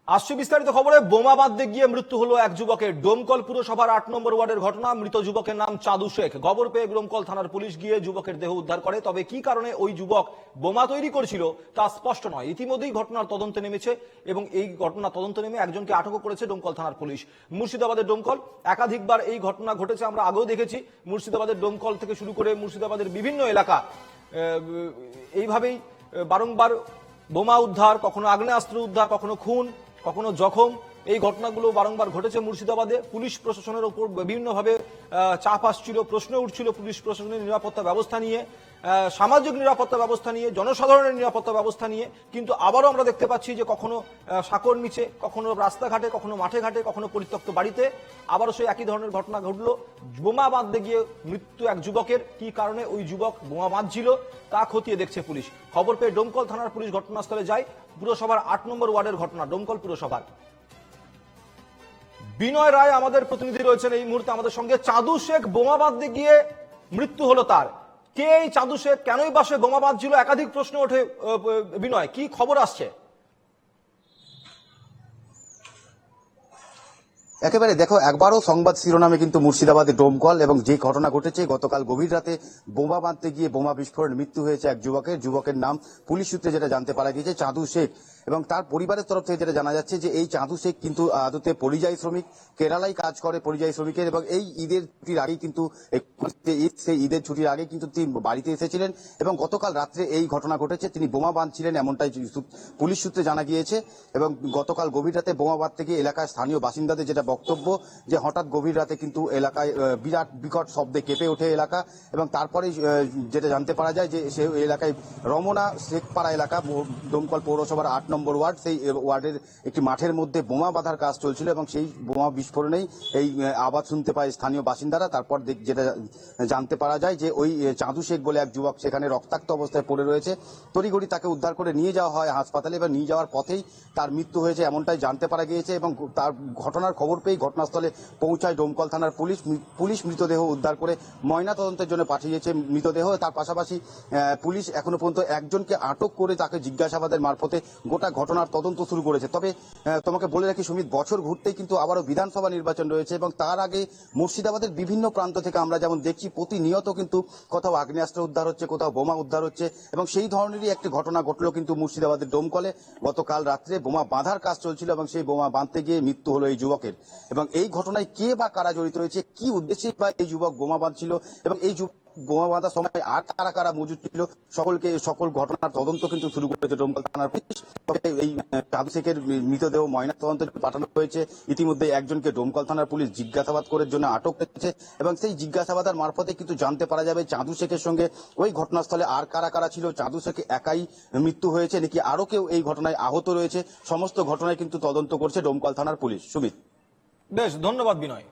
আসছে বিস্তারিত খবরে। বোমা বাঁধতে গিয়ে মৃত্যু হলো এক যুবকের। ডোমকল পুরসভার ৮ নম্বর ওয়ার্ডের ঘটনা। মৃত যুবকের নাম চাঁদু শেখ। খবর পেয়ে ডোমকল থানার পুলিশ গিয়ে যুবকের দেহ উদ্ধার করে। তবে কি কারণে ওই যুবক বোমা তৈরি করেছিল তা স্পষ্ট নয়। ইতিমধ্যেই ঘটনার তদন্তে নেমেছে এবং এই ঘটনা তদন্তে নেমে একজনকে আটক করেছে ডোমকল থানার পুলিশ। মুর্শিদাবাদের ডোমকল একাধিকবার এই ঘটনা ঘটেছে, আমরা আগেও দেখেছি। মুর্শিদাবাদের ডোমকল থেকে শুরু করে মুর্শিদাবাদের বিভিন্ন এলাকা এইভাবেই বারংবার বোমা উদ্ধার, কখনো আগ্নেয়াস্ত্র উদ্ধার, কখনো খুন, কখনো জখম, এই ঘটনাগুলো বারংবার ঘটেছে মুর্শিদাবাদে। পুলিশ প্রশাসনের উপর বিভিন্নভাবে চাপ আসছিল, প্রশ্ন উঠছিল পুলিশ প্রশাসনের নিরাপত্তা ব্যবস্থা নিয়ে, সামাজিক নিরাপত্তা ব্যবস্থা নিয়ে, জনসাধারণের নিরাপত্তা ব্যবস্থা নিয়ে। কিন্তু আবারও আমরা দেখতে পাচ্ছি যে কখনো সাঁকোর নিচে, কখনো রাস্তাঘাটে, কখনো মাঠে ঘাটে, কখনো পরিত্যক্ত বাড়িতে আবারও সেই একই ধরনের ঘটনা ঘটলো। বোমা বাঁধতে গিয়ে মৃত্যু এক যুবকের। কি কারণে ওই যুবক বোমা বাঁধছিল তা খতিয়ে দেখছে পুলিশ। খবর পেয়ে ডোমকল থানার পুলিশ ঘটনাস্থলে যায়। পুরসভার ৮ নম্বর ওয়ার্ডের ঘটনা, ডোমকল পুরসভার। বিনয় রায় আমাদের প্রতিনিধি রয়েছেন এই মুহূর্তে আমাদের সঙ্গে। চাঁদু শেখ বোমা বাঁধতে গিয়ে মৃত্যু হলো তার। কে এই চাঁদু শেখ, কেনই বাসে বোমা বাঁধছিল, একাধিক প্রশ্ন ওঠে। বিনয়, কি খবর আসছে? একেবারে দেখো, একবারও সংবাদ শিরোনামে কিন্তু মুর্শিদাবাদে ডোমকল এবং যে ঘটনা ঘটেছে গতকাল গভীর রাতে বোমা বাঁধতে গিয়ে বোমা বিস্ফোরণে মৃত্যু হয়েছে এক যুবকের নাম পুলিশ সূত্রে যেটা জানতে পারা গিয়েছে চাঁদু শেখ। এবং তার পরিবারের তরফ থেকে যেটা জানা যাচ্ছে যে এই চাঁদু শেখ কিন্তু আদতে পরিযায়ী শ্রমিক, কেরালায় কাজ করে পরিযায়ী শ্রমিকের। এবং এই ঈদের ছুটির আগেই কিন্তু সেই ঈদের ছুটির আগে কিন্তু তিনি বাড়িতে এসেছিলেন এবং গতকাল রাত্রে এই ঘটনা ঘটেছে। তিনি বোমা বাঁধছিলেন এমনটাই পুলিশ সূত্রে জানা গিয়েছে। এবং গতকাল গভীর রাতে বোমা বাঁধতে গিয়ে এলাকার স্থানীয় বাসিন্দাদের যেটা বক্তব্য যে হঠাৎ গভীর রাতে কিন্তু এলাকায় বিরাট বিকট শব্দে কেঁপে ওঠে এলাকা। এবং তারপরে যেটা জানতে পারা যায় যে সে এলাকায় রমনা শেখপাড়া এলাকা, ডোমকল পৌরসভার ৮ নম্বর ওয়ার্ড, সেই ওয়ার্ডের একটি মাঠের মধ্যে বোমা বাঁধার কাজ চলছিল এবং সেই বোমা বিস্ফোরণেই এই আওয়াজ শুনতে পায় স্থানীয় বাসিন্দারা। তারপর যেটা জানতে পারা যায় যে ওই চাঁদু শেখ বলে এক যুবক সেখানে রক্তাক্ত অবস্থায় পড়ে রয়েছে। তড়িঘড়ি তাকে উদ্ধার করে নিয়ে যাওয়া হয় হাসপাতালে এবং নিয়ে যাওয়ার পথেই তার মৃত্যু হয়েছে এমনটাই জানতে পারা গিয়েছে। এবং তার ঘটনার খবর পেয়ে ঘটনাস্থলে পৌঁছায় ডোমকল থানার পুলিশ মৃতদেহ উদ্ধার করে ময়না তদন্তের জন্য পাঠিয়েছে মৃতদেহ। তার পাশাপাশি পুলিশ এখনো পর্যন্ত একজনকে আটক করে তাকে জিজ্ঞাসাবাদের মারফতে গোটা ঘটনার তদন্ত শুরু করেছে। তবে তোমাকে বলে রাখি সুমিত, বছর ঘুরতেই কিন্তু আবারও বিধানসভা নির্বাচন রয়েছে এবং তার আগে মুর্শিদাবাদের বিভিন্ন প্রান্ত থেকে আমরা যেমন দেখছি প্রতিনিয়ত কিন্তু কোথাও আগ্নেয়াস্ত্র উদ্ধার হচ্ছে, কোথাও বোমা উদ্ধার হচ্ছে। এবং সেই ধরনেরই একটি ঘটনা ঘটলো কিন্তু মুর্শিদাবাদের ডোমকলে। গতকাল রাত্রে বোমা বাঁধার কাজ চলছিল এবং সেই বোমা বাঁধতে গিয়ে মৃত্যু হলো এই যুবকের। এবং এই ঘটনায় কে বা কারা জড়িত রয়েছে, কি উদ্দেশ্যে বা এই যুবক বোমা বাঁধছিল এবং এই বোমা বাঁধার সময় আর কারা কারা মজুদ ছিল, সকল ঘটনার তদন্ত কিন্তু শুরু করেছে ডোমকল থানার পুলিশ। তবে এই চাঁদু শেখের মৃতদেহ ময়না তদন্তের পাঠানো হয়েছে। ইতিমধ্যে একজনকে ডোমকল থানার পুলিশ জিজ্ঞাসাবাদ করার জন্য আটক করেছে এবং সেই জিজ্ঞাসাবাদের মারফতে কিন্তু জানতে পারা যাবে চাঁদু শেখের সঙ্গে ওই ঘটনাস্থলে আর কারা কারা ছিল, চাঁদু শেখ একাই মৃত্যু হয়েছে নাকি আরো কেউ এই ঘটনায় আহত রয়েছে। সমস্ত ঘটনায় কিন্তু তদন্ত করছে ডোমকল থানার পুলিশ। সুমিত, বেশ, ধন্যবাদ বিনয়।